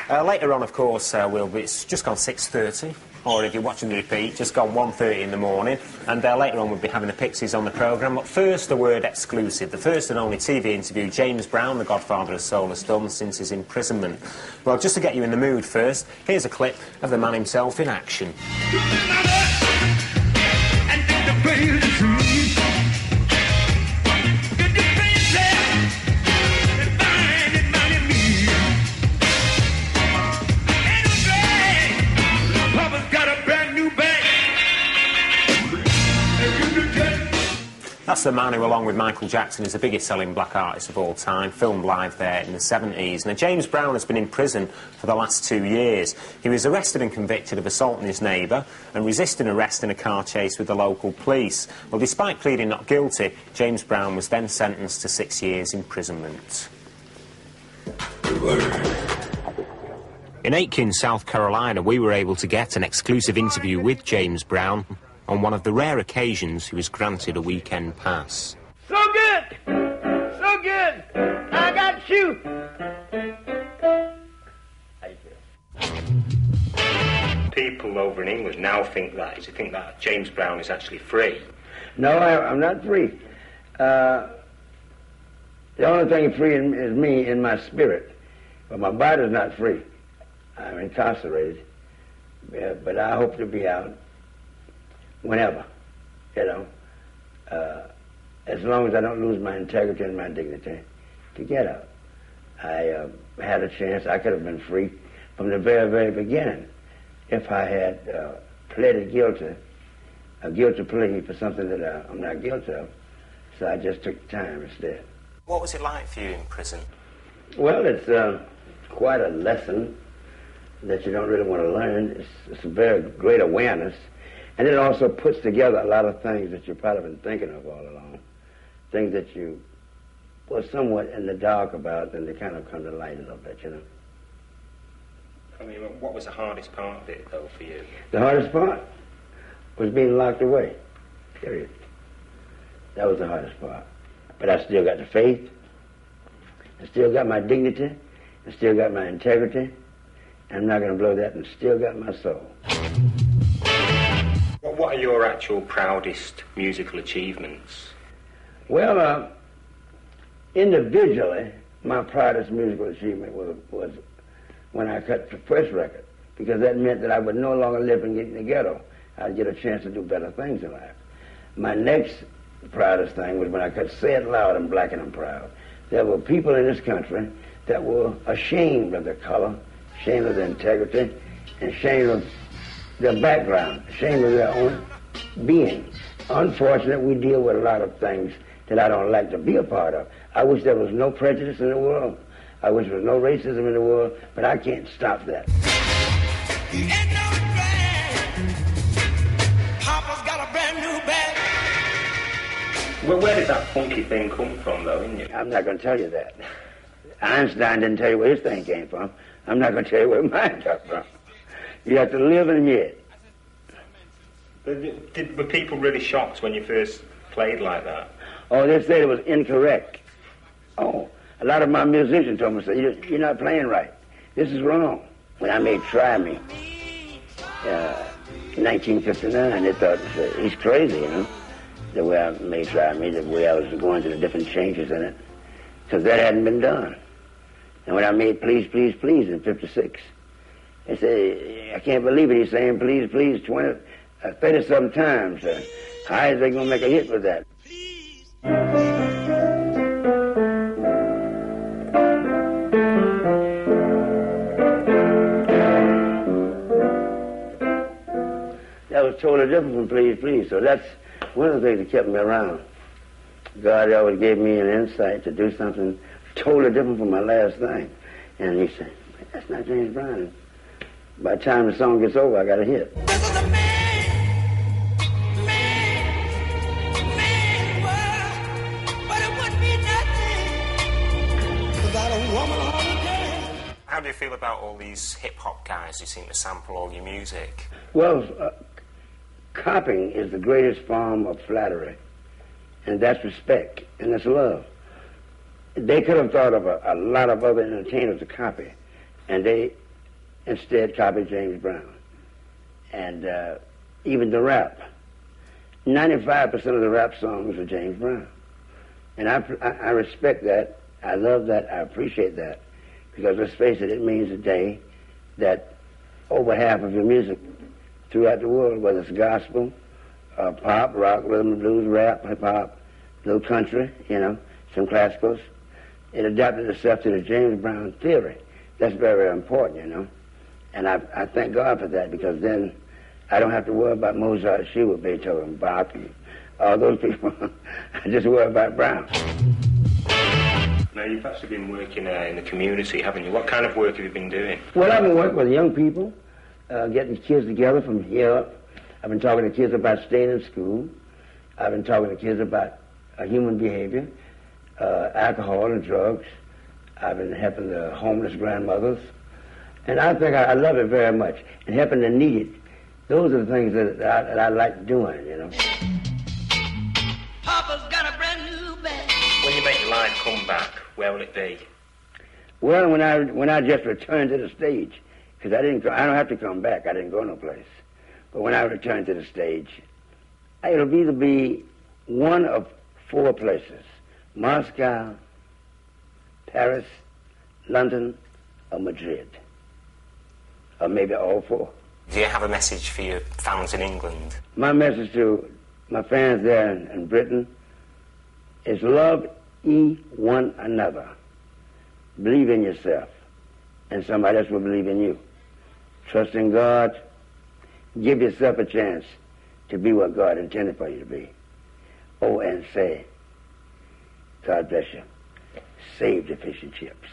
Later on, of course, it's just gone 6:30, or if you're watching the repeat, just gone 1:30 in the morning, and later on we'll be having the Pixies on the programme. But first, a word exclusive, the first and only TV interview James Brown, the godfather of soul, has done since his imprisonment. Well, just to get you in the mood first, here's a clip of the man himself in action. That's the man who, along with Michael Jackson, is the biggest selling black artist of all time, filmed live there in the 70s. Now, James Brown has been in prison for the last 2 years. He was arrested and convicted of assaulting his neighbour and resisting arrest in a car chase with the local police. Well, despite pleading not guilty, James Brown was then sentenced to 6 years imprisonment. In Aiken, South Carolina, we were able to get an exclusive interview with James Brown on one of the rare occasions he was granted a weekend pass. So good! So good! I got you! How you feel? People over in England now think that James Brown is actually free. No, I'm not free. The only thing free is me in my spirit. But my body's not free. I'm incarcerated. But I hope to be out whenever, as long as I don't lose my integrity and my dignity, to get out. I had a chance. I could have been free from the very, very beginning if I had pleaded guilty, a guilty plea for something that I'm not guilty of. So I just took time instead. What was it like for you in prison? Well, it's quite a lesson that you don't really want to learn. It's a very great awareness. And it also puts together a lot of things that you've probably been thinking of all along. Things that you were somewhat in the dark about, and they kind of come to light a little bit, I mean, what was the hardest part of it, though, for you? The hardest part was being locked away, period. That was the hardest part. But I still got the faith. I still got my dignity. I still got my integrity. I'm not going to blow that, and still got my soul. What are your actual proudest musical achievements? Well, individually, my proudest musical achievement was when I cut the first record, because that meant that I would no longer live in the ghetto. I'd get a chance to do better things in life. My next proudest thing was when I cut Say It Loud, I'm Black and I'm Proud. There were people in this country that were ashamed of their color, ashamed of their integrity, and ashamed of their background, ashamed of their own being. Unfortunately, we deal with a lot of things that I don't like to be a part of. I wish there was no prejudice in the world. I wish there was no racism in the world, but I can't stop that. Papa's got a brand new bag. Well, where did that funky thing come from, though, didn't you? I'm not going to tell you that. Einstein didn't tell you where his thing came from. I'm not going to tell you where mine came from. You have to live and hear it. Were people really shocked when you first played like that? Oh, they said it was incorrect. Oh, a lot of my musicians told me, you're not playing right. This is wrong. When I made Try Me, in 1959, they thought, he's crazy, the way I made Try Me, the way I was going to the different changes in it, because that hadn't been done. And when I made Please, Please, Please in 56, they say, I can't believe it, he's saying please, please 30-something times. How is they going to make a hit with that? That was totally different from Please, Please. So that's one of the things that kept me around. God always gave me an insight to do something totally different from my last thing. And he said, that's not James Brown. By the time the song gets over, I got a hit. This is a man world, but it wouldn't be nothing without a woman on the dance. How do you feel about all these hip-hop guys who seem to sample all your music? Well, copying is the greatest form of flattery, and that's respect, and that's love. They could have thought of a lot of other entertainers to copy, and they instead copied James Brown. And even the rap. 95% of the rap songs are James Brown. And I respect that. I love that. I appreciate that. Because let's face it, it means today that over half of your music throughout the world, whether it's gospel, pop, rock, rhythm and blues, rap, hip-hop, little country, you know, some classicals, it adapted itself to the James Brown theory. That's very, very important, you know. And I thank God for that, because then I don't have to worry about Mozart, Schubert, Beethoven, Bach, and all those people. I just worry about Brown. Now, you've actually been working in the community, haven't you? What kind of work have you been doing? Well, I've been working with young people, getting kids together from here. I've been talking to kids about staying in school. I've been talking to kids about human behavior, alcohol and drugs. I've been helping the homeless grandmothers. And I think I love it very much. And helping the needy. Those are the things that I like doing, you know. Papa's got a brand new bag. When you make your live comeback, where will it be? Well, when I just returned to the stage, because I don't have to come back. I didn't go no place. But when I return to the stage, it'll either be one of 4 places: Moscow, Paris, London, or Madrid. Or maybe all 4. Do you have a message for your fans in England? My message to my fans there in Britain is love ye one another. Believe in yourself, and somebody else will believe in you. Trust in God. Give yourself a chance to be what God intended for you to be. Oh, and say, God bless you. Save the fish and chips.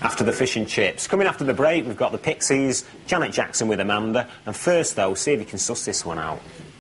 After the fish and chips. Coming after the break, we've got the Pixies, Janet Jackson with Amanda. And first, though, see if you can suss this one out.